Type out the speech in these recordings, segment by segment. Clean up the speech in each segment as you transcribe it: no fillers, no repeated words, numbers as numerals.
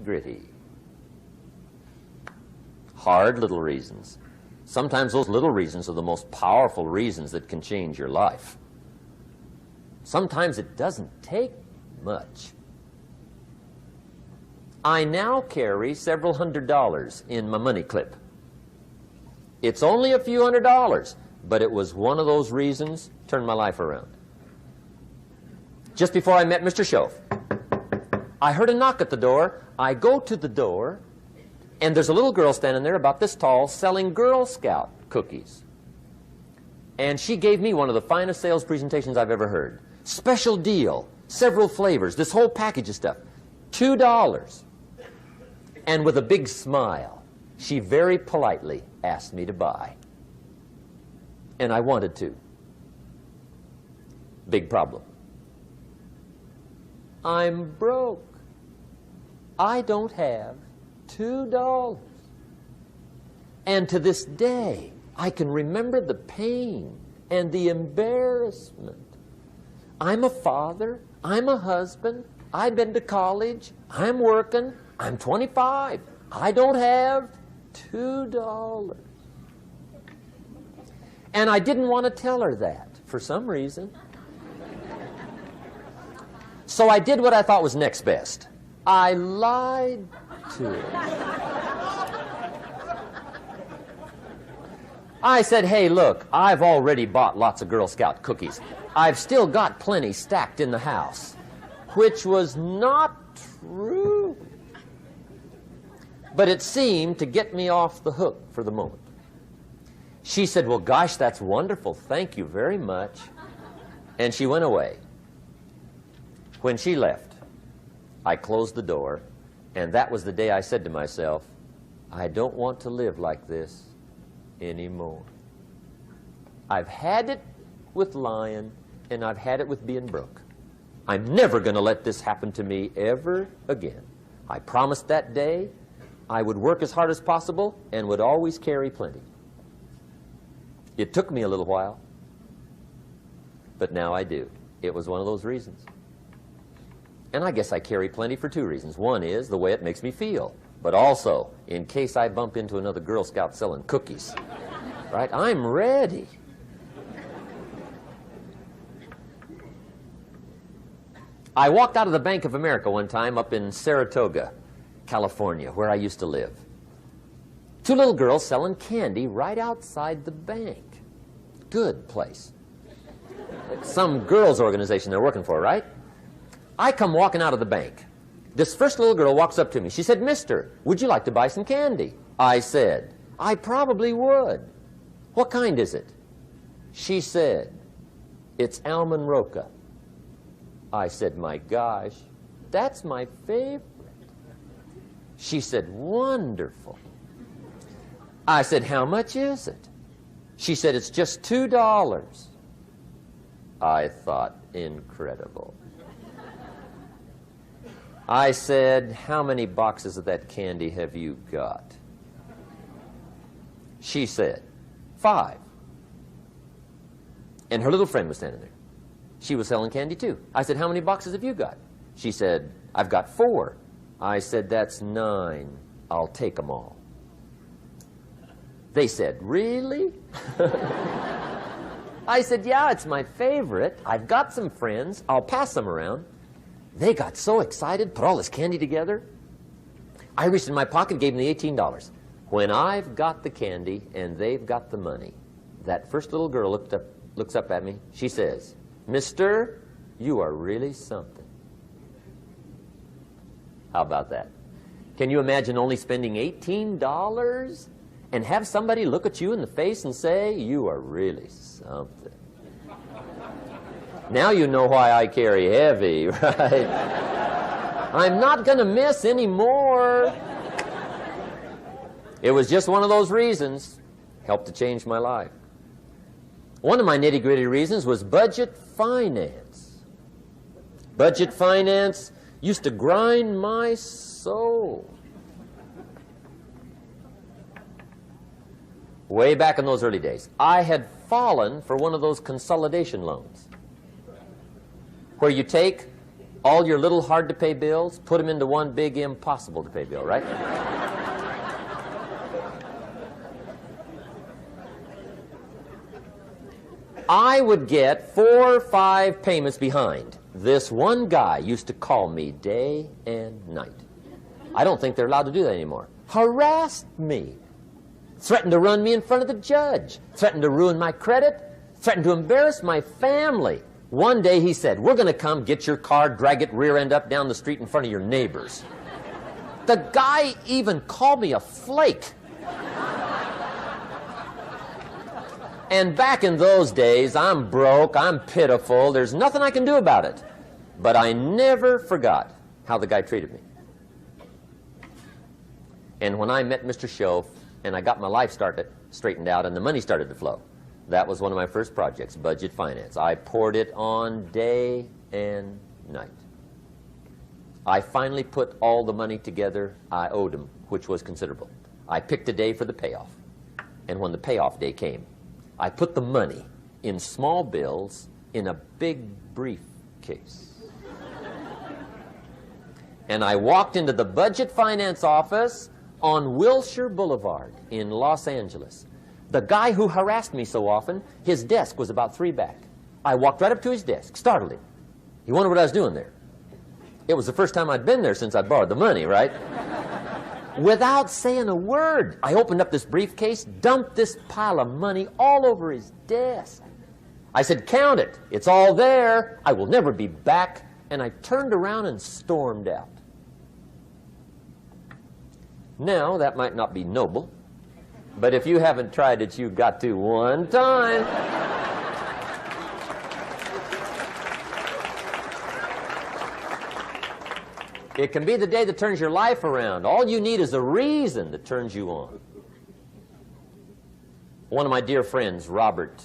nitty-gritty. Hard little reasons. Sometimes those little reasons are the most powerful reasons that can change your life. Sometimes it doesn't take much. I now carry several $100s in my money clip. It's only a few $100s, but it was one of those reasons turned my life around. Just before I met Mr. Schoaf, I heard a knock at the door. I go to the door, and there's a little girl standing there about this tall selling Girl Scout cookies. And she gave me one of the finest sales presentations I've ever heard. Special deal, several flavors, this whole package of stuff, $2. And with a big smile, she very politely asked me to buy. And I wanted to. Big problem. I'm broke. I don't have $2. And to this day, I can remember the pain and the embarrassment. I'm a father. I'm a husband. I've been to college. I'm working. I'm 25. I don't have $2. And I didn't want to tell her that for some reason. So I did what I thought was next best. I lied to her. I said, hey, look, I've already bought lots of Girl Scout cookies. I've still got plenty stacked in the house, which was not true. But it seemed to get me off the hook for the moment. She said, well, gosh, that's wonderful. Thank you very much. And she went away. When she left, I closed the door, and that was the day I said to myself, I don't want to live like this anymore. I've had it with lying, and I've had it with being broke. I'm never going to let this happen to me ever again. I promised that day I would work as hard as possible and would always carry plenty. It took me a little while, but now I do. It was one of those reasons. And I guess I carry plenty for two reasons. One is the way it makes me feel, but also in case I bump into another Girl Scout selling cookies. Right? I'm ready. I walked out of the Bank of America one time up in Saratoga, California, where I used to live. Two little girls selling candy right outside the bank. Good place. Some girls' organization they're working for, right? I come walking out of the bank. This first little girl walks up to me. She said, Mister, would you like to buy some candy? I said, I probably would. What kind is it? She said, it's almond roca. I said, my gosh, that's my favorite. She said, wonderful. I said, how much is it? She said, it's just $2. I thought, incredible. I said, how many boxes of that candy have you got? She said, 5. And her little friend was standing there. She was selling candy too. I said, how many boxes have you got? She said, I've got 4. I said, that's 9. I'll take them all. They said, really? I said, yeah, it's my favorite. I've got some friends. I'll pass them around. They got so excited, put all this candy together. I reached in my pocket, gave them the $18. When I've got the candy and they've got the money, that first little girl looks up at me. She says, Mister, you are really something. How about that? Can you imagine only spending $18 and have somebody look at you in the face and say, you are really something? Now you know why I carry heavy, right? I'm not going to miss anymore. It was just one of those reasons. Helped to change my life. One of my nitty-gritty reasons was budget finance. Budget finance used to grind my soul. Way back in those early days, I had fallen for one of those consolidation loans, where you take All your little hard-to-pay bills, put them into one big impossible-to-pay bill, right? I would get 4 or 5 payments behind. This one guy used to call me day and night. I don't think they're allowed to do that anymore. Harassed me. Threatened to run me in front of the judge. Threatened to ruin my credit. Threatened to embarrass my family. One day he said, we're going to come get your car, drag it rear end up down the street in front of your neighbors. The guy even called me a flake. And back in those days, I'm broke, I'm pitiful, there's nothing I can do about it. But I never forgot how the guy treated me. And when I met Mr. Schoaf, and I got my life straightened out, and the money started to flow, that was one of my first projects, budget finance. I poured it on day and night. I finally put all the money together I owed him, which was considerable. I picked a day for the payoff. And when the payoff day came, I put the money in small bills in a big briefcase. And I walked into the budget finance office on Wilshire Boulevard in Los Angeles. The guy who harassed me so often, his desk was about 3 back. I walked right up to his desk, startled him. He wondered what I was doing there. It was the first time I'd been there since I'd borrowed the money, right? Without saying a word, I opened up this briefcase, dumped this pile of money all over his desk. I said, count it. It's all there. I will never be back. And I turned around and stormed out. Now, that might not be noble, but if you haven't tried it, you've got to one time. It can be the day that turns your life around. All you need is a reason that turns you on. One of my dear friends, Robert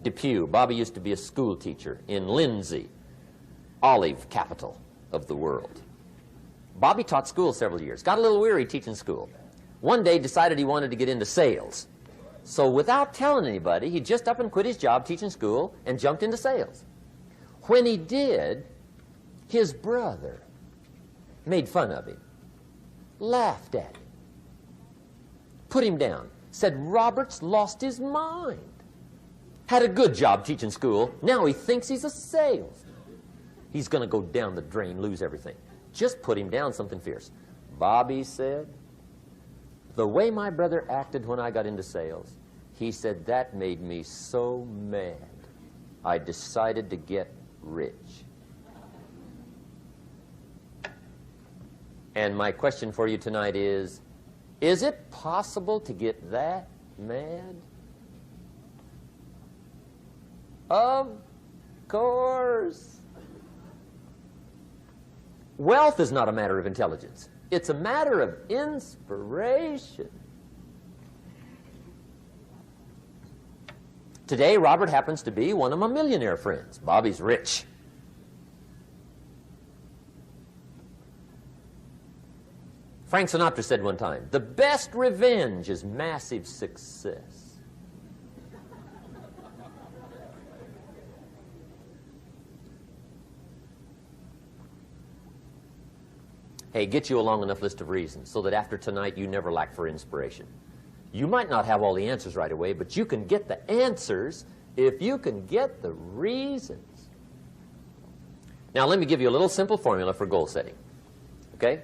Depew, Bobby used to be a school teacher in Lindsay, olive capital of the world. Bobby taught school several years, got a little weary teaching school. One day decided he wanted to get into sales. So without telling anybody, he just up and quit his job teaching school and jumped into sales. When he did, his brother made fun of him, laughed at him, put him down, said Robert's lost his mind. Had a good job teaching school, now he thinks he's a salesman. He's going to go down the drain, lose everything. Just put him down something fierce. Bobby said, the way my brother acted when I got into sales, he said that made me so mad, I decided to get rich. And my question for you tonight is it possible to get that mad? Of course. Wealth is not a matter of intelligence. It's a matter of inspiration. Today, Robert happens to be one of my millionaire friends. Bobby's rich. Frank Sinatra said one time, the best revenge is massive success. Hey, get you a long enough list of reasons so that after tonight you never lack for inspiration. You might not have all the answers right away, but you can get the answers if you can get the reasons. Now, let me give you a little simple formula for goal setting. Okay?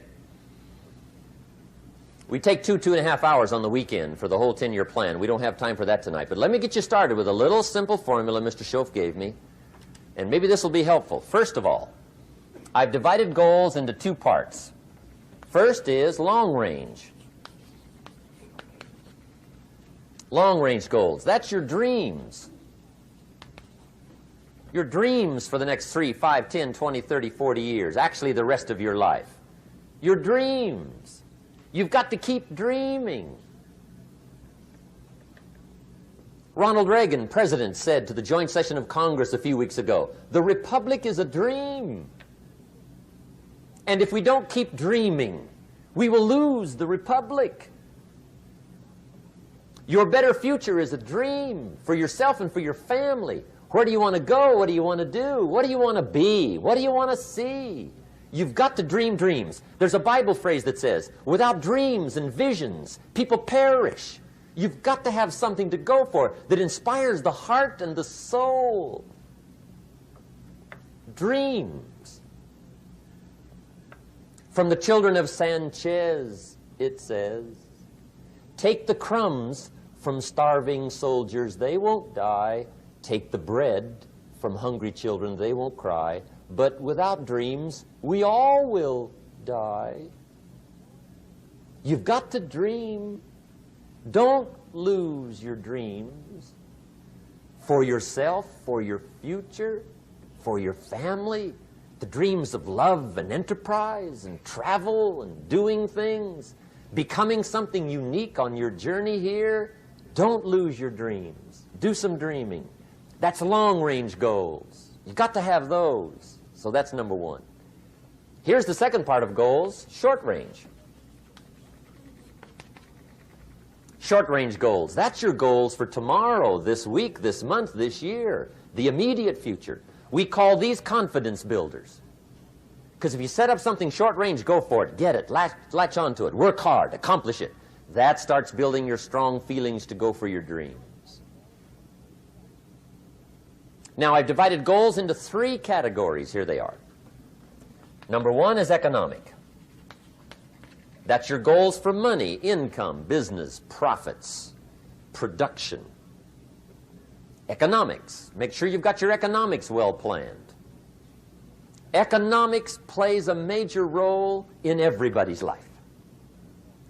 We take 2.5 hours on the weekend for the whole 10-year plan. We don't have time for that tonight. But let me get you started with a little simple formula Mr. Schoaf gave me. And maybe this will be helpful. First of all, I've divided goals into 2 parts. First is long range. Long range goals. That's your dreams. Your dreams for the next 3, 5, 10, 20, 30, 40 years. Actually, the rest of your life. Your dreams. You've got to keep dreaming. Ronald Reagan, president, said to the joint session of Congress a few weeks ago, the Republic is a dream. And if we don't keep dreaming, we will lose the Republic. Your better future is a dream for yourself and for your family. Where do you want to go? What do you want to do? What do you want to be? What do you want to see? You've got to dream dreams. There's a Bible phrase that says, without dreams and visions, people perish. You've got to have something to go for that inspires the heart and the soul. Dreams. From the children of Sanchez, it says, take the crumbs from starving soldiers, they won't die. Take the bread from hungry children, they won't cry. But without dreams, we all will die. You've got to dream. Don't lose your dreams for yourself, for your future, for your family. The dreams of love and enterprise and travel and doing things, becoming something unique on your journey here. Don't lose your dreams. Do some dreaming. That's long-range goals. You've got to have those. So that's number one. Here's the second part of goals, short-range. Short-range goals. That's your goals for tomorrow, this week, this month, this year, the immediate future. We call these confidence builders. Because if you set up something short-range, go for it, get it, latch onto it, work hard, accomplish it. That starts building your strong feelings to go for your dreams. Now, I've divided goals into three categories. Here they are. Number one is economic. That's your goals for money, income, business, profits, production. Economics. Make sure you've got your economics well planned. Economics plays a major role in everybody's life.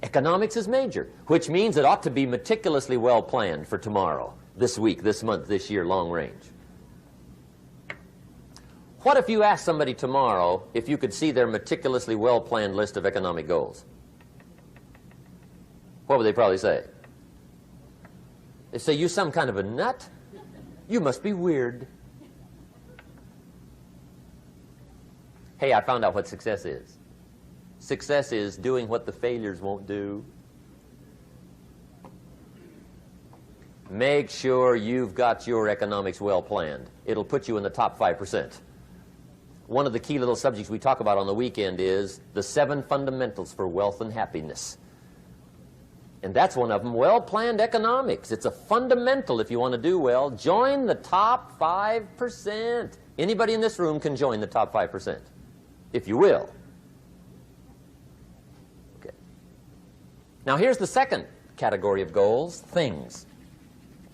Economics is major, which means it ought to be meticulously well planned for tomorrow, this week, this month, this year, long range. What if you asked somebody tomorrow if you could see their meticulously well-planned list of economic goals? What would they probably say? They say, you some kind of a nut? You must be weird. Hey, I found out what success is. Success is doing what the failures won't do. Make sure you've got your economics well planned. It'll put you in the top 5%. One of the key little subjects we talk about on the weekend is the 7 fundamentals for wealth and happiness. And that's one of them, well-planned economics. It's a fundamental if you want to do well. Join the top 5%. Anybody in this room can join the top 5%, if you will. Okay. Now here's the second category of goals, things.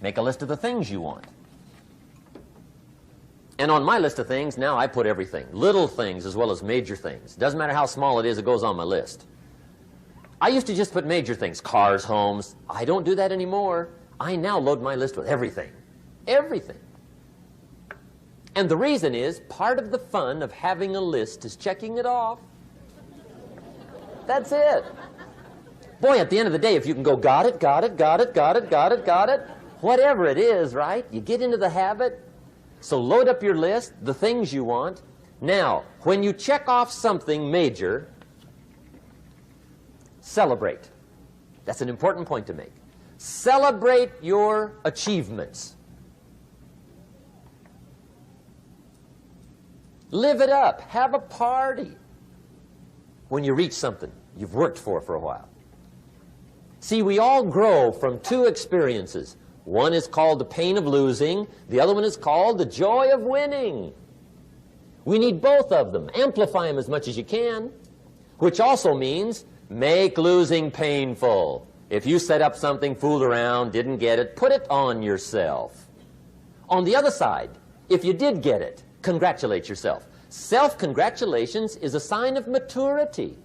Make a list of the things you want. And on my list of things, now I put everything. Little things as well as major things. Doesn't matter how small it is, it goes on my list. I used to just put major things, cars, homes. I don't do that anymore. I now load my list with everything. Everything. And the reason is, part of the fun of having a list is checking it off. That's it. Boy, at the end of the day, if you can go, got it, got it, got it, got it, got it, got it, whatever it is, right? You get into the habit. So load up your list, the things you want. Now, when you check off something major, celebrate. That's an important point to make. Celebrate your achievements. Live it up. Have a party when you reach something you've worked for a while. See, we all grow from two experiences. One is called the pain of losing. The other one is called the joy of winning. We need both of them. Amplify them as much as you can, which also means make losing painful. If you set up something, fooled around, didn't get it, put it on yourself. On the other side, if you did get it, congratulate yourself. Self-congratulations is a sign of maturity.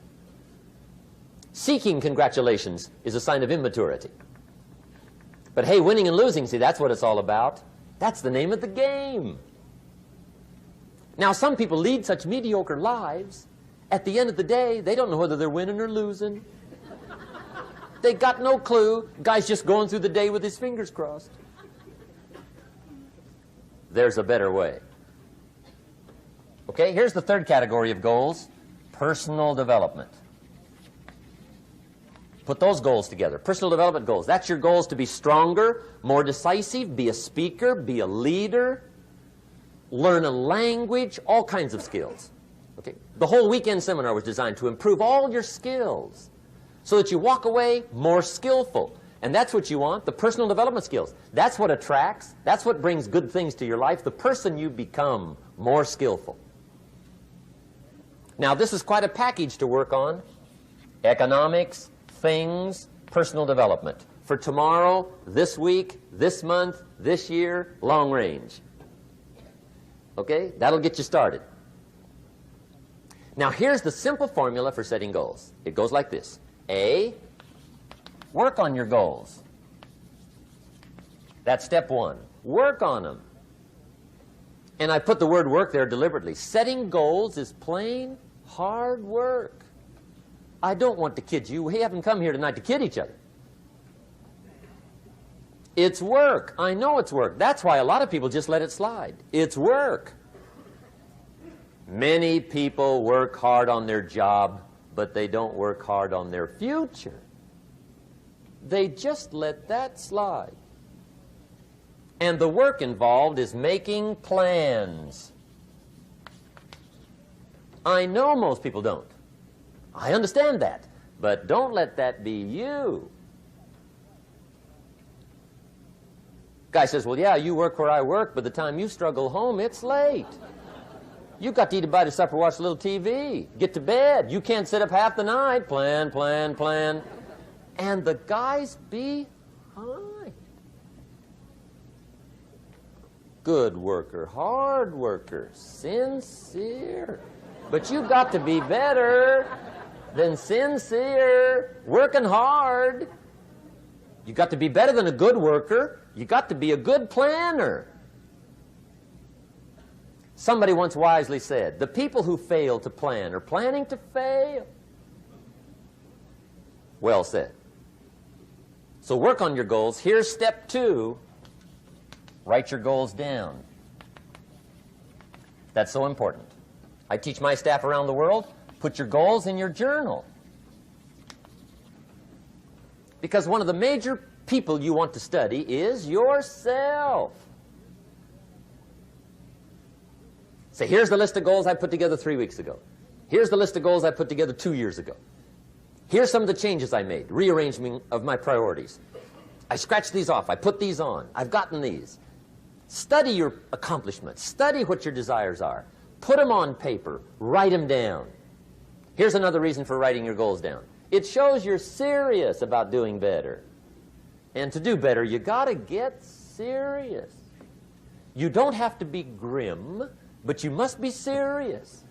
Seeking congratulations is a sign of immaturity. But hey, winning and losing, see, that's what it's all about. That's the name of the game. Now, some people lead such mediocre lives, at the end of the day, they don't know whether they're winning or losing. They got no clue. Guy's just going through the day with his fingers crossed. There's a better way. Okay, here's the third category of goals, personal development. Put those goals together. Personal development goals. That's your goals to be stronger, more decisive, be a speaker, be a leader, learn a language, all kinds of skills. Okay? The whole weekend seminar was designed to improve all your skills so that you walk away more skillful. And that's what you want, the personal development skills. That's what attracts, that's what brings good things to your life, the person you become more skillful. Now, this is quite a package to work on. Economics, things, personal development. For tomorrow, this week, this month, this year, long range. Okay? That'll get you started. Now, here's the simple formula for setting goals. It goes like this. A, work on your goals. That's step one. Work on them. And I put the word work there deliberately. Setting goals is plain hard work. I don't want to kid you. We haven't come here tonight to kid each other. It's work. I know it's work. That's why a lot of people just let it slide. It's work. Many people work hard on their job, but they don't work hard on their future. They just let that slide. And the work involved is making plans. I know most people don't. I understand that. But don't let that be you. Guy says, well, yeah, you work where I work, but the time you struggle home, it's late. You've got to eat a bite of supper, watch a little TV, get to bed. You can't sit up half the night. Plan, plan, plan. And the guy's behind. Good worker, hard worker, sincere. But you've got to be better than sincere, working hard. You've got to be better than a good worker. You've got to be a good planner. Somebody once wisely said, the people who fail to plan are planning to fail. Well said. So work on your goals. Here's step two. Write your goals down. That's so important. I teach my staff around the world, put your goals in your journal. Because one of the major people you want to study is yourself. Say, here's the list of goals I put together 3 weeks ago. Here's the list of goals I put together 2 years ago. Here's some of the changes I made, rearrangement of my priorities. I scratched these off. I put these on. I've gotten these. Study your accomplishments. Study what your desires are. Put them on paper. Write them down. Here's another reason for writing your goals down. It shows you're serious about doing better. And to do better, you got to get serious. You don't have to be grim, but you must be serious.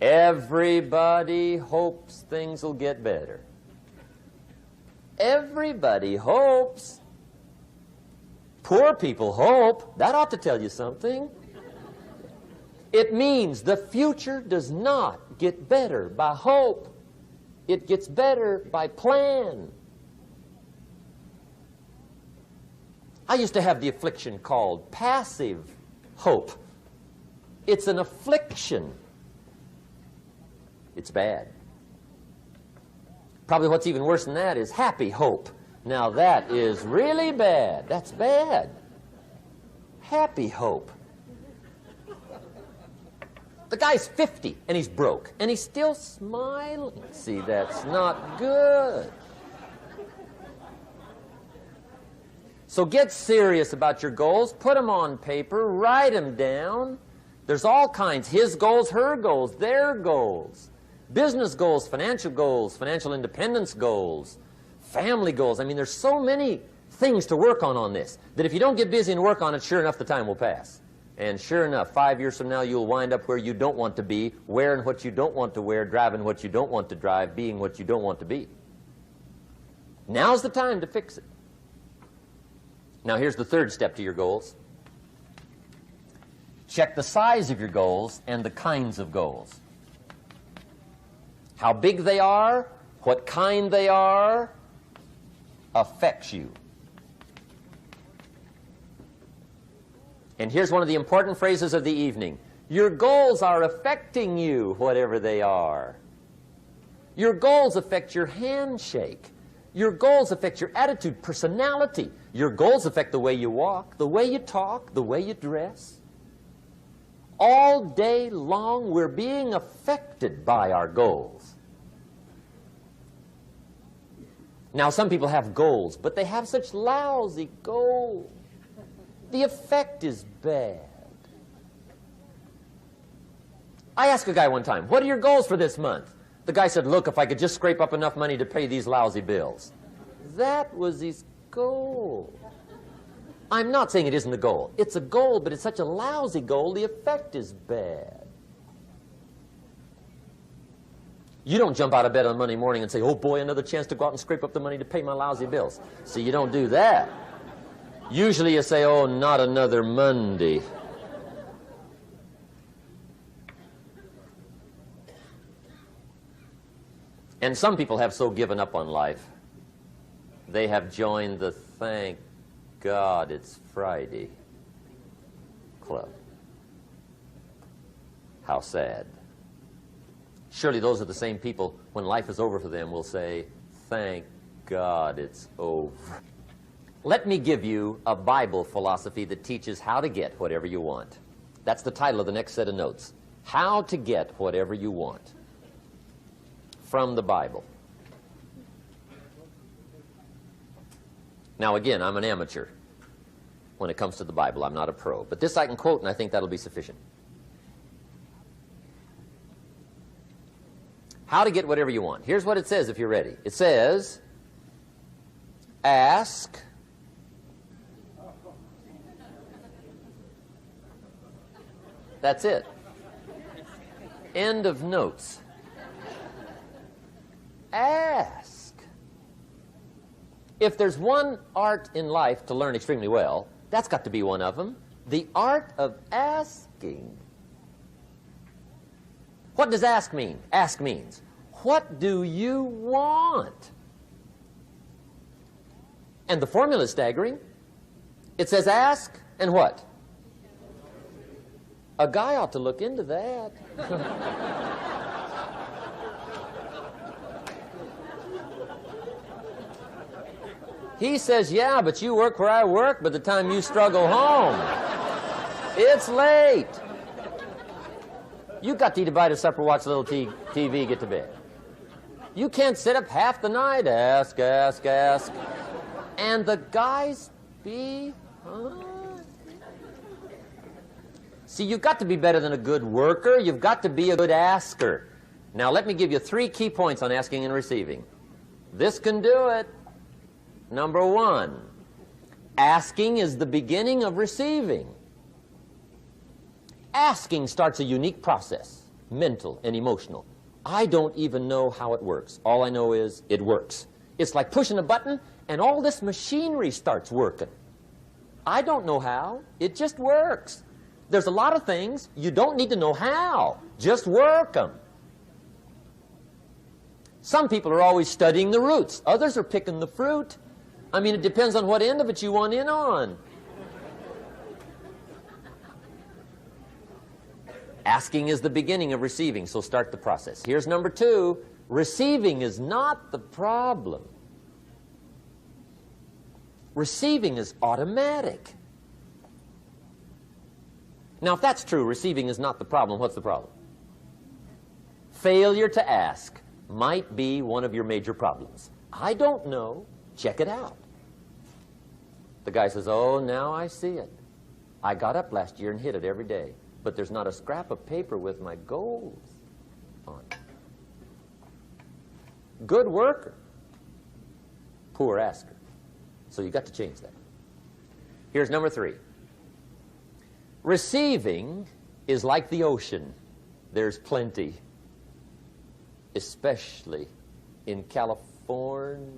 Everybody hopes things will get better. Everybody hopes. Poor people hope. That ought to tell you something. It means the future does not get better by hope. It gets better by plan. I used to have the affliction called passive hope. It's an affliction. It's bad. Probably what's even worse than that is happy hope. Now that is really bad. That's bad. Happy hope. The guy's 50 and he's broke and he's still smiling. See, that's not good. So get serious about your goals. Put them on paper. Write them down. There's all kinds. His goals, her goals, their goals. Business goals, financial independence goals, family goals. I mean, there's so many things to work on this that if you don't get busy and work on it, sure enough, the time will pass. And sure enough, 5 years from now, you'll wind up where you don't want to be, wearing what you don't want to wear, driving what you don't want to drive, being what you don't want to be. Now's the time to fix it. Now, here's the third step to your goals. Check the size of your goals and the kinds of goals. How big they are, what kind they are, affects you. And here's one of the important phrases of the evening. Your goals are affecting you, whatever they are. Your goals affect your handshake. Your goals affect your attitude, personality. Your goals affect the way you walk, the way you talk, the way you dress. All day long, we're being affected by our goals. Now, some people have goals, but they have such lousy goals. The effect is bad. I asked a guy one time, what are your goals for this month? The guy said, look, if I could just scrape up enough money to pay these lousy bills. That was his goal. I'm not saying it isn't a goal. It's a goal, but it's such a lousy goal, the effect is bad. You don't jump out of bed on Monday morning and say, oh boy, another chance to go out and scrape up the money to pay my lousy bills. See, you don't do that. Usually you say, oh, not another Monday. And some people have so given up on life, they have joined the thank God it's Friday club. How sad. Surely those are the same people, when life is over for them, will say, thank God it's over. Let me give you a Bible philosophy that teaches how to get whatever you want. That's the title of the next set of notes. How to get whatever you want. From the Bible. Now again, I'm an amateur when it comes to the Bible. I'm not a pro. But this I can quote, and I think that'll be sufficient. How to get whatever you want. Here's what it says if you're ready. It says, ask, that's it. End of notes. Ask. If there's one art in life to learn extremely well, that's got to be one of them. The art of asking. What does ask mean? Ask means, what do you want? And the formula is staggering. It says ask and what? A guy ought to look into that. He says, yeah, but you work where I work, by the time you struggle home, it's late. You've got to eat a bite of supper, watch a little TV, get to bed. You can't sit up half the night, ask, ask, ask. And the guys behind. See, you've got to be better than a good worker. You've got to be a good asker. Now, let me give you 3 key points on asking and receiving. This can do it. Number 1, asking is the beginning of receiving. Asking starts a unique process, mental and emotional. I don't even know how it works. All I know is it works. It's like pushing a button and all this machinery starts working. I don't know how. It just works. There's a lot of things you don't need to know how. Just work them. Some people are always studying the roots. Others are picking the fruit. I mean, it depends on what end of it you want in on. Asking is the beginning of receiving, so start the process. Here's number 2. Receiving is not the problem. Receiving is automatic. Now, if that's true, receiving is not the problem, what's the problem? Failure to ask might be one of your major problems. I don't know. Check it out. The guy says, oh, now I see it. I got up last year and hit it every day, but there's not a scrap of paper with my goals on it. Good worker, poor asker. So you've got to change that. Here's number 3. Receiving is like the ocean. There's plenty, especially in California.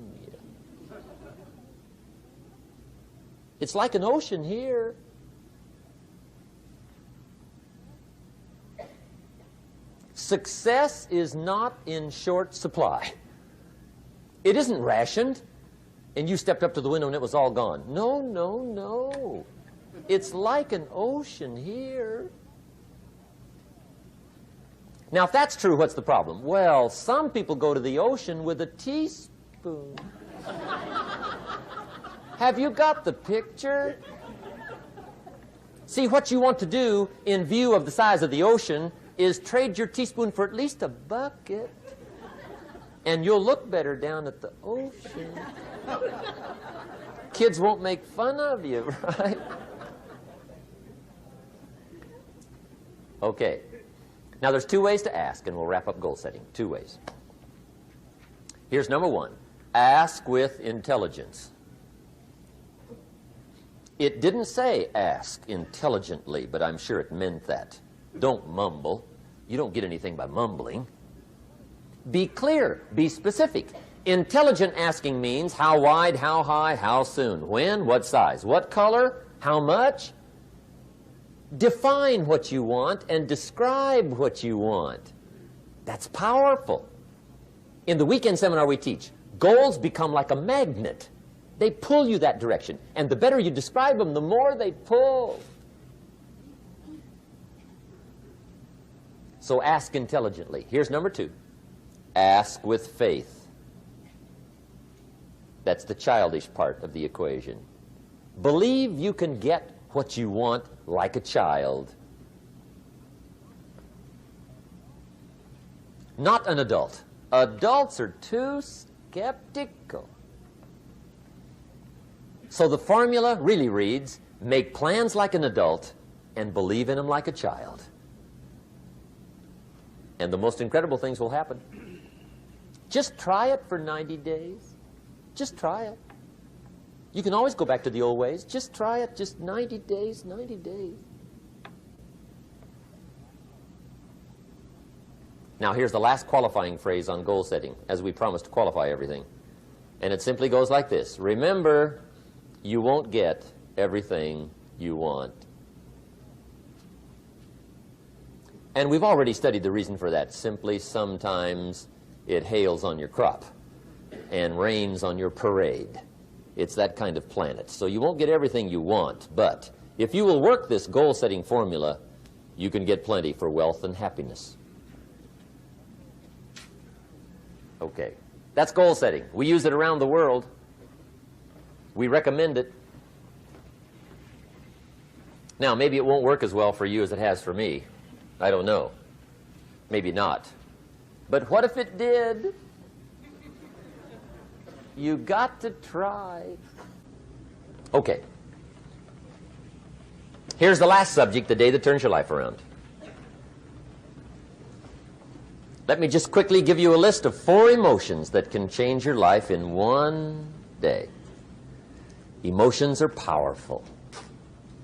It's like an ocean here. Success is not in short supply. It isn't rationed, and you stepped up to the window and it was all gone. No, no, no. It's like an ocean here. Now, if that's true, what's the problem? Well, some people go to the ocean with a teaspoon. Have you got the picture? See, what you want to do in view of the size of the ocean is trade your teaspoon for at least a bucket, and you'll look better down at the ocean. Kids won't make fun of you, right? Okay. Now, there's two ways to ask, and we'll wrap up goal setting. Two ways. Here's number one. Ask with intelligence. It didn't say ask intelligently, but I'm sure it meant that. Don't mumble. You don't get anything by mumbling. Be clear. Be specific. Intelligent asking means how wide, how high, how soon, when, what size, what color, how much. Define what you want and describe what you want. That's powerful. In the weekend seminar we teach, goals become like a magnet. They pull you that direction. And the better you describe them, the more they pull. So ask intelligently. Here's number two. Ask with faith. That's the childish part of the equation. Believe you can get what you want like a child. Not an adult. Adults are too skeptical. So the formula really reads, make plans like an adult and believe in them like a child. And the most incredible things will happen. Just try it for 90 days. Just try it. You can always go back to the old ways. Just try it. Just 90 days, 90 days. Now, here's the last qualifying phrase on goal setting, as we promised to qualify everything. And it simply goes like this. Remember, you won't get everything you want. And we've already studied the reason for that. Simply, sometimes it hails on your crop and rains on your parade. It's that kind of planet. So you won't get everything you want, but if you will work this goal-setting formula, you can get plenty for wealth and happiness. Okay, that's goal setting. We use it around the world. We recommend it. Now, maybe it won't work as well for you as it has for me. I don't know. Maybe not. But what if it did? You got to try. Okay. Here's the last subject, the day that turns your life around. Let me just quickly give you a list of 4 emotions that can change your life in one day. Emotions are powerful.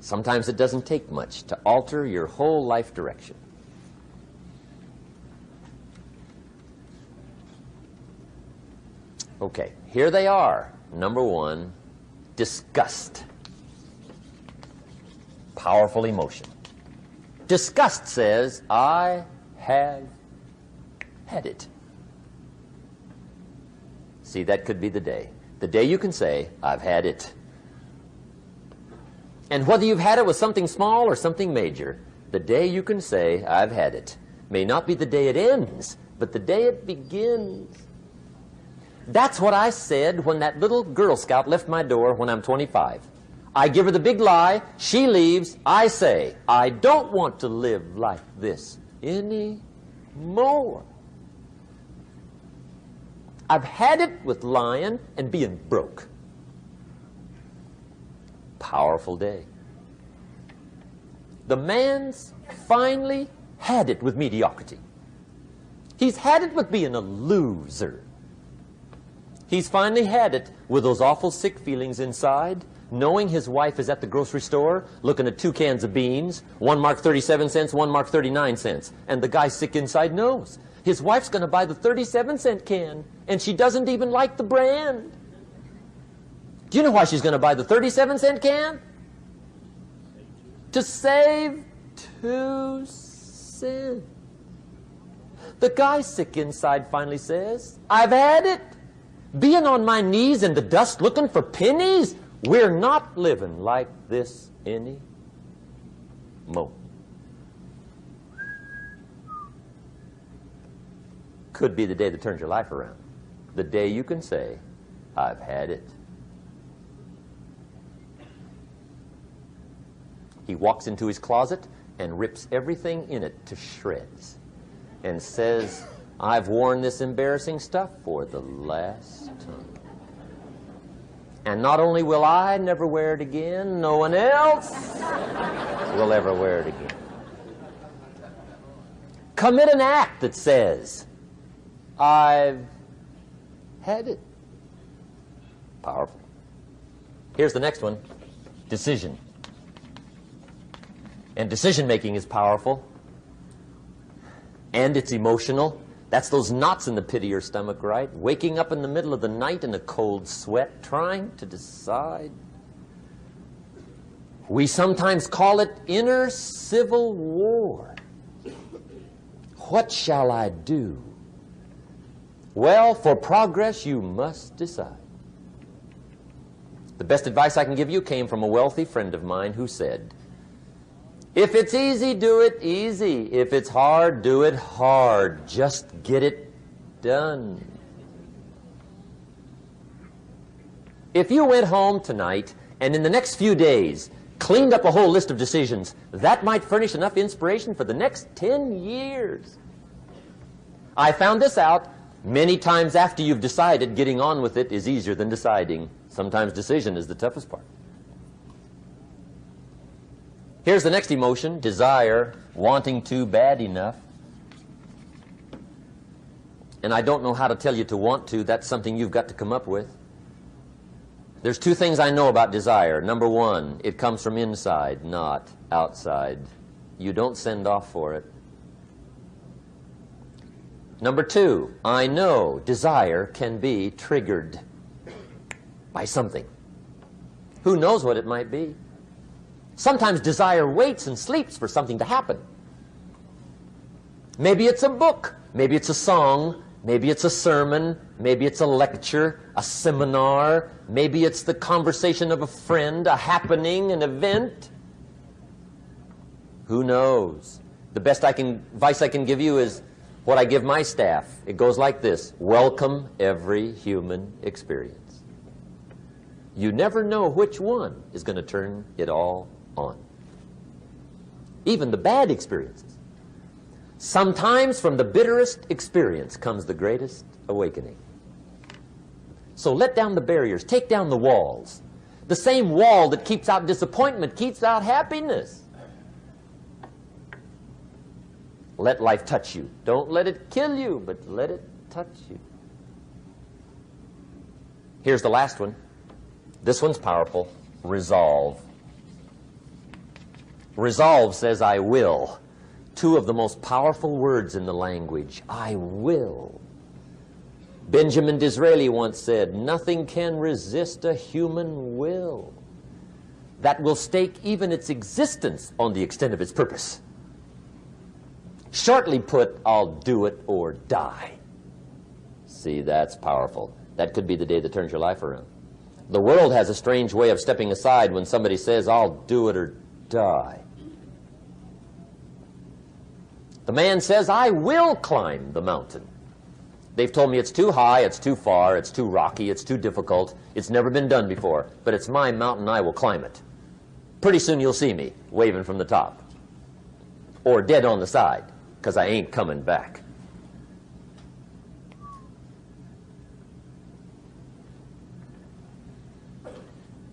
Sometimes it doesn't take much to alter your whole life direction. Okay, here they are. Number 1, disgust. Powerful emotion. Disgust says, I have had it. See, that could be the day. The day you can say, I've had it. And whether you've had it with something small or something major, the day you can say, I've had it, may not be the day it ends, but the day it begins. That's what I said when that little Girl Scout left my door when I'm 25. I give her the big lie, she leaves, I say, I don't want to live like this anymore. I've had it with lying and being broke. Powerful day. The man's finally had it with mediocrity. He's had it with being a loser. He's finally had it with those awful sick feelings inside, knowing his wife is at the grocery store looking at 2 cans of beans, one marked 37 cents, one marked 39 cents. And the guy sick inside knows his wife's going to buy the 37-cent can, and she doesn't even like the brand. Do you know why she's going to buy the 37-cent can? To save 2 cents. The guy sick inside finally says, I've had it. Being on my knees in the dust looking for pennies? We're not living like this anymore. Could be the day that turns your life around. The day you can say, I've had it. He walks into his closet and rips everything in it to shreds and says, I've worn this embarrassing stuff for the last time. And not only will I never wear it again, no one else will ever wear it again. Commit an act that says, I've had it. Powerful. Here's the next one, decision. And decision-making is powerful. And it's emotional. That's those knots in the pit of your stomach, right? Waking up in the middle of the night in a cold sweat, trying to decide. We sometimes call it inner civil war. What shall I do? Well, for progress, you must decide. The best advice I can give you came from a wealthy friend of mine who said, if it's easy, do it easy. If it's hard, do it hard. Just get it done. If you went home tonight and in the next few days cleaned up a whole list of decisions, that might furnish enough inspiration for the next 10 years. I found this out many times after you've decided. Getting on with it is easier than deciding. Sometimes decision is the toughest part. Here's the next emotion, desire, wanting to bad enough. And I don't know how to tell you to want to. That's something you've got to come up with. There's two things I know about desire. Number one, it comes from inside, not outside. You don't send off for it. Number two, I know desire can be triggered by something. Who knows what it might be? Sometimes desire waits and sleeps for something to happen. Maybe it's a book, maybe it's a song, maybe it's a sermon, maybe it's a lecture, a seminar, maybe it's the conversation of a friend, a happening, an event. Who knows? The best advice I can give you is what I give my staff. It goes like this: welcome every human experience. You never know which one is going to turn it all on. Even the bad experiences. Sometimes from the bitterest experience comes the greatest awakening. So let down the barriers, take down the walls. The same wall that keeps out disappointment keeps out happiness. Let life touch you. Don't let it kill you, but let it touch you. Here's the last one. This one's powerful. Resolve. Resolve says, I will. Two of the most powerful words in the language. I will. Benjamin Disraeli once said, nothing can resist a human will that will stake even its existence on the extent of its purpose. Shortly put, I'll do it or die. See, that's powerful. That could be the day that turns your life around. The world has a strange way of stepping aside when somebody says, I'll do it or die. The man says, I will climb the mountain. They've told me it's too high, it's too far, it's too rocky, it's too difficult, it's never been done before, but it's my mountain, I will climb it. Pretty soon you'll see me waving from the top. Or dead on the side, because I ain't coming back.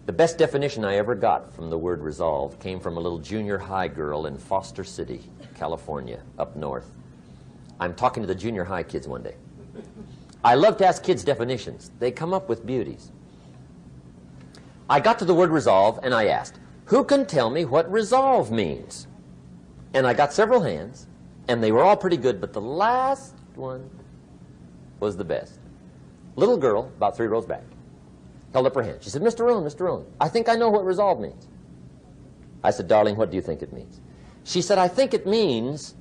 The best definition I ever got from the word resolve came from a little junior high girl in Foster City, California, up north. I'm talking to the junior high kids one day. I love to ask kids definitions. They come up with beauties. I got to the word resolve and I asked, who can tell me what resolve means? And I got several hands, and they were all pretty good, but the last one was the best. Little girl, about 3 rows back, held up her hand. She said, Mr. Rohn, I think I know what resolve means. I said, darling, what do you think it means? She said, I think it means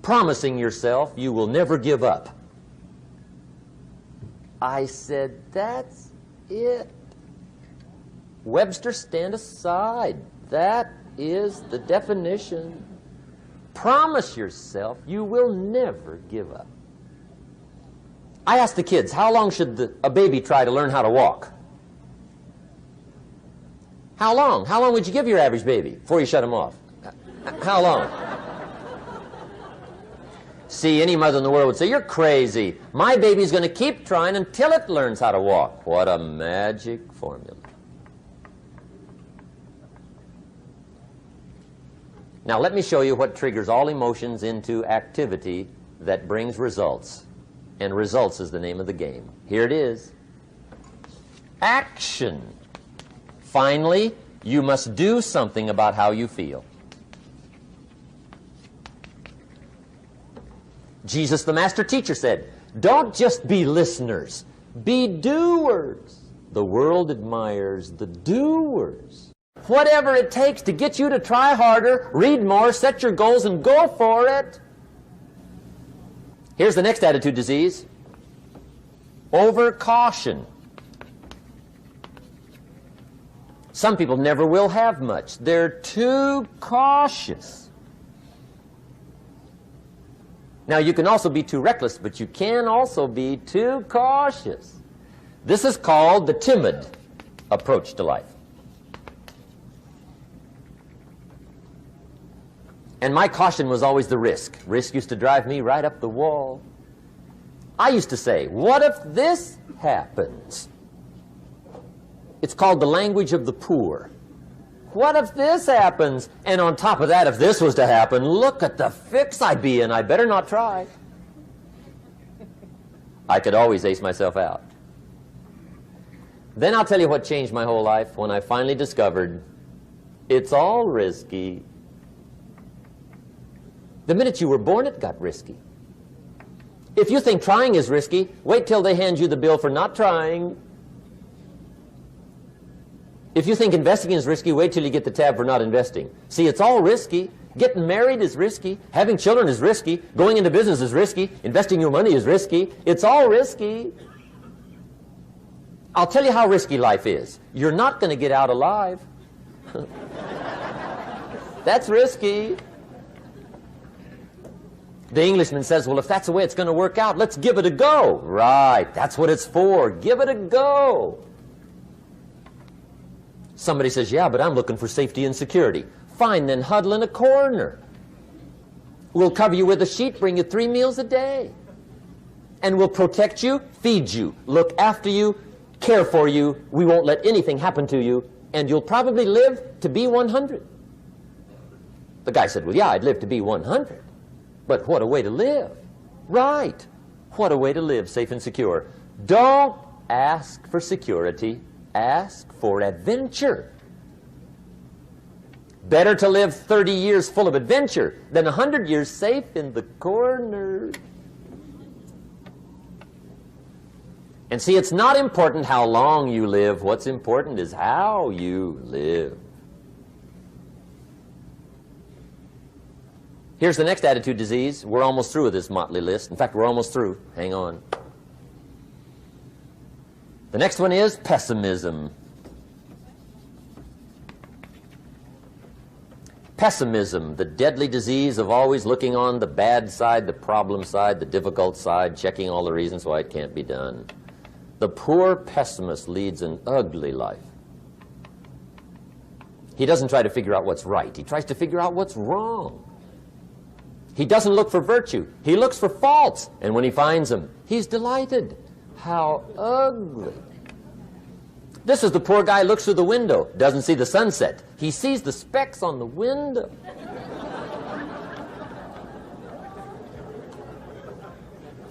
promising yourself you will never give up. I said, that's it. Webster, stand aside. That is the definition. Promise yourself you will never give up. I asked the kids, how long should a baby try to learn how to walk? How long? How long would you give your average baby before you shut him off? How long? See, any mother in the world would say, you're crazy. My baby's going to keep trying until it learns how to walk. What a magic formula. Now let me show you what triggers all emotions into activity that brings results. And results is the name of the game. Here it is. Action. Finally, you must do something about how you feel. Jesus, the master teacher, said, don't just be listeners, be doers. The world admires the doers. Whatever it takes to get you to try harder, read more, set your goals, and go for it. Here's the next attitude disease. Overcaution. Some people never will have much. They're too cautious. Now, you can also be too reckless, but you can also be too cautious. This is called the timid approach to life. And my caution was always the risk. Risk used to drive me right up the wall. I used to say, what if this happens? It's called the language of the poor. What if this happens? And on top of that, if this was to happen, look at the fix I'd be in. I better not try. I could always ace myself out. Then I'll tell you what changed my whole life when I finally discovered it's all risky. The minute you were born, it got risky. If you think trying is risky, wait till they hand you the bill for not trying. If you think investing is risky, wait till you get the tab for not investing. See, it's all risky. Getting married is risky. Having children is risky. Going into business is risky. Investing your money is risky. It's all risky. I'll tell you how risky life is. You're not going to get out alive. That's risky. The Englishman says, well, if that's the way it's going to work out, let's give it a go. Right, that's what it's for. Give it a go. Somebody says, yeah, but I'm looking for safety and security. Fine, then huddle in a corner. We'll cover you with a sheet, bring you 3 meals a day. And we'll protect you, feed you, look after you, care for you. We won't let anything happen to you. And you'll probably live to be 100. The guy said, well, yeah, I'd live to be 100. But what a way to live. Right. What a way to live, safe and secure. Don't ask for security. Ask for adventure. Better to live 30 years full of adventure than 100 years safe in the corner. And see, it's not important how long you live. What's important is how you live. Here's the next attitude disease. We're almost through with this motley list. In fact, we're almost through. Hang on. The next one is pessimism. Pessimism, the deadly disease of always looking on the bad side, the problem side, the difficult side, checking all the reasons why it can't be done. The poor pessimist leads an ugly life. He doesn't try to figure out what's right. He tries to figure out what's wrong. He doesn't look for virtue. He looks for faults. And when he finds them, he's delighted. How ugly. This is the poor guy who looks through the window, doesn't see the sunset. He sees the specks on the window.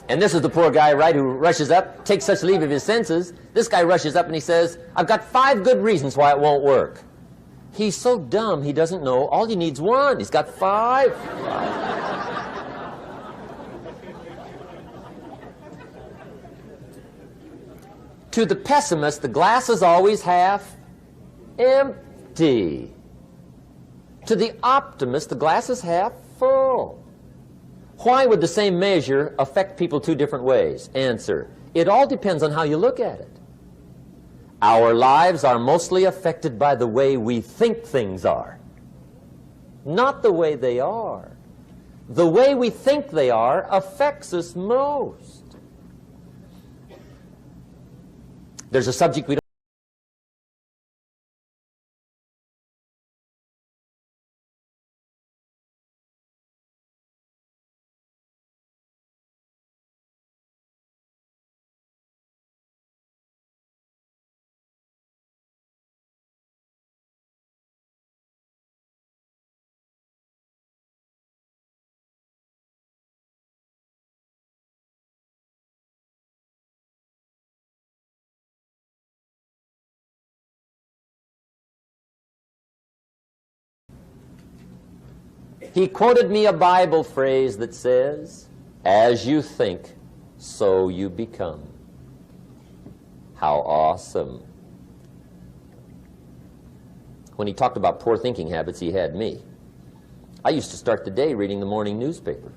And this is the poor guy, right, who rushes up, takes such leave of his senses. This guy rushes up and he says, I've got 5 good reasons why it won't work. He's so dumb he doesn't know all he needs 1. He's got 5. To the pessimist, the glass is always half empty. To the optimist, the glass is half full. Why would the same measure affect people 2 different ways? Answer, it all depends on how you look at it. Our lives are mostly affected by the way we think things are, not the way they are. The way we think they are affects us most. There's a subject we don't. He quoted me a Bible phrase that says, "As you think, so you become." How awesome. When he talked about poor thinking habits, he had me. I used to start the day reading the morning newspaper.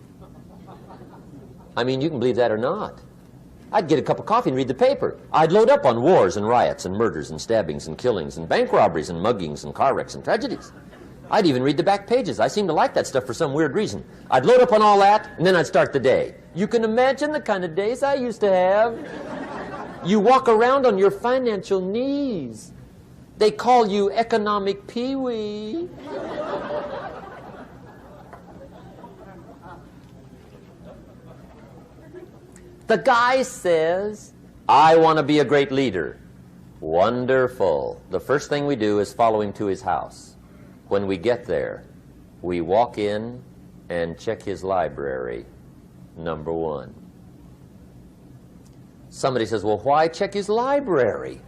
I mean, you can believe that or not. I'd get a cup of coffee and read the paper. I'd load up on wars and riots and murders and stabbings and killings and bank robberies and muggings and car wrecks and tragedies. I'd even read the back pages. I seem to like that stuff for some weird reason. I'd load up on all that, and then I'd start the day. You can imagine the kind of days I used to have. You walk around on your financial knees. They call you economic peewee. The guy says, "I want to be a great leader." Wonderful. The first thing we do is follow him to his house. When we get there, we walk in and check his library, number one. Somebody says, "Well, why check his library?"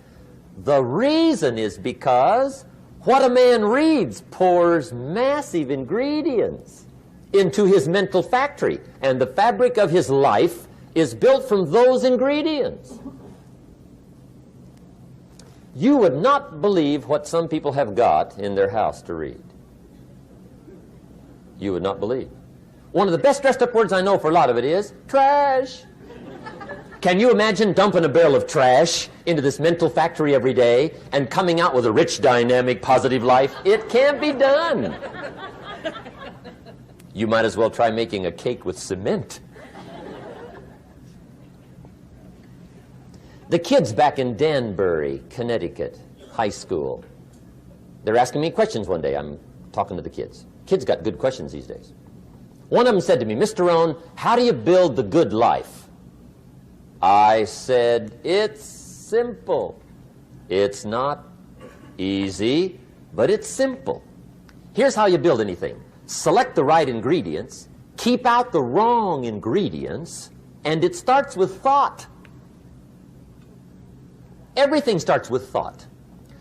The reason is because what a man reads pours massive ingredients into his mental factory, and the fabric of his life is built from those ingredients. You would not believe what some people have got in their house to read. You would not believe. One of the best dressed up words I know for a lot of it is trash. Can you imagine dumping a barrel of trash into this mental factory every day and coming out with a rich, dynamic, positive life? It can't be done. You might as well try making a cake with cement. The kids back in Danbury, Connecticut, high school, they're asking me questions one day. I'm talking to the kids. Kids got good questions these days. One of them said to me, "Mr. Rohn, how do you build the good life?" I said, "It's simple. It's not easy, but it's simple. Here's how you build anything. Select the right ingredients, keep out the wrong ingredients, and it starts with thought." Everything starts with thought.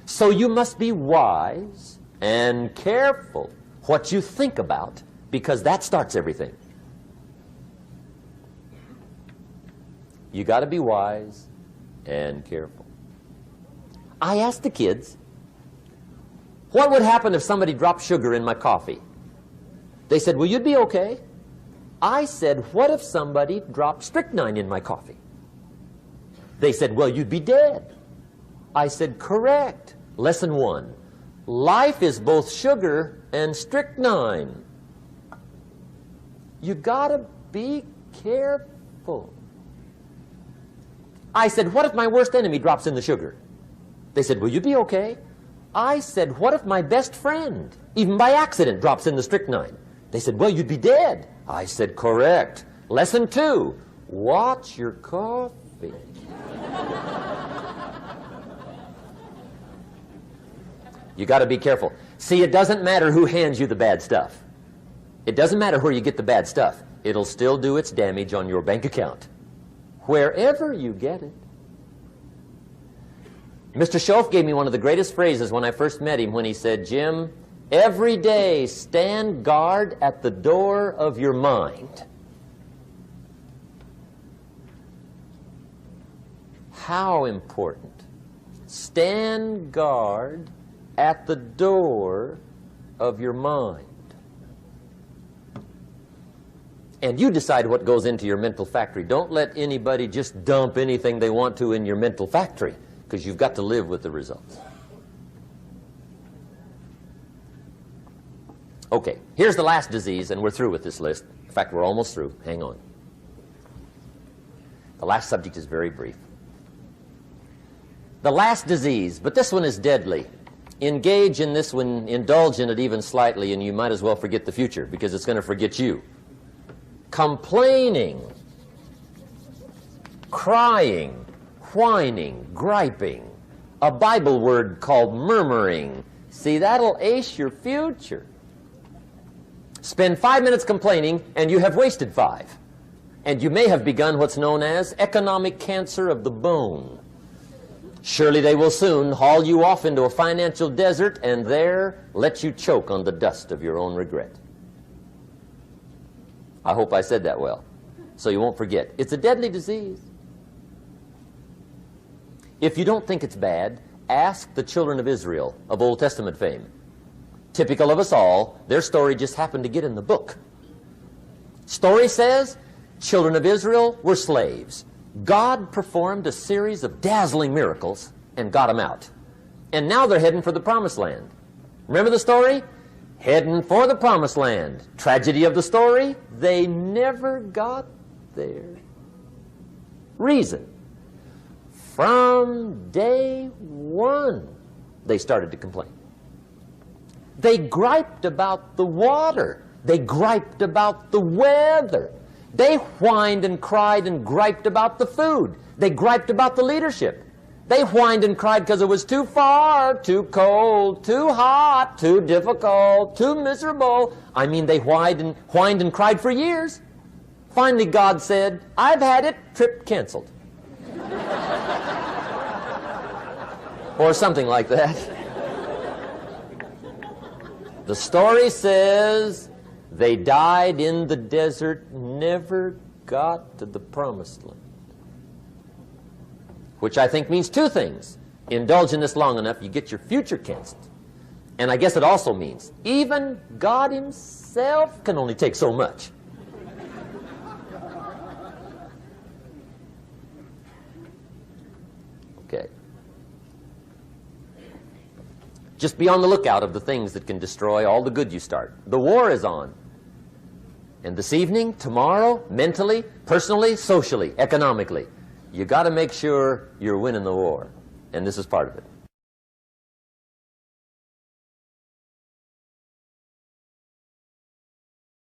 So you must be wise and careful what you think about, because that starts everything. You got to be wise and careful. I asked the kids, what would happen if somebody dropped sugar in my coffee? They said, "Well, you'd be okay." I said, "What if somebody dropped strychnine in my coffee?" They said, "Well, you'd be dead." I said, "Correct. Lesson one. Life is both sugar and strychnine. You gotta be careful." I said, "What if my worst enemy drops in the sugar?" They said, "Will you be okay?" I said, "What if my best friend, even by accident, drops in the strychnine?" They said, "Well, you'd be dead." I said, "Correct. Lesson two. Watch your coffee." You got to be careful. See, it doesn't matter who hands you the bad stuff. It doesn't matter where you get the bad stuff. It'll still do its damage on your bank account, wherever you get it. Mr. Schoaf gave me one of the greatest phrases when I first met him when he said, "Jim, every day stand guard at the door of your mind." How important. Stand guard at the door of your mind. And you decide what goes into your mental factory. Don't let anybody just dump anything they want to in your mental factory, because you've got to live with the results. Okay, here's the last disease, and we're through with this list. In fact, we're almost through. Hang on. The last subject is very brief. The last disease, but this one is deadly. Engage in this one, indulge in it even slightly, and you might as well forget the future, because it's going to forget you. Complaining, crying, whining, griping. A Bible word called murmuring. See, that'll ace your future. Spend 5 minutes complaining, and you have wasted 5. And you may have begun what's known as economic cancer of the bone. Surely they will soon haul you off into a financial desert and there let you choke on the dust of your own regret. I hope I said that well, so you won't forget. It's a deadly disease. If you don't think it's bad, ask the children of Israel of Old Testament fame. Typical of us all, their story just happened to get in the book. Story says, children of Israel were slaves. God performed a series of dazzling miracles and got them out. And now they're heading for the promised land. Remember the story? Heading for the promised land. Tragedy of the story, they never got there. Reason. From day one, they started to complain. They griped about the water. They griped about the weather. They whined and cried and griped about the food. They griped about the leadership. They whined and cried because it was too far, too cold, too hot, too difficult, too miserable. I mean, they whined and cried for years. Finally, God said, I've had it, trip canceled. Or something like that. The story says they died in the desert, never got to the promised land. Which I think means 2 things. Indulge in this long enough, you get your future canceled. And I guess it also means even God himself can only take so much. Okay. Just be on the lookout of the things that can destroy all the good you start. The war is on. And this evening, tomorrow, mentally, personally, socially, economically, you got to make sure you're winning the war. And this is part of it.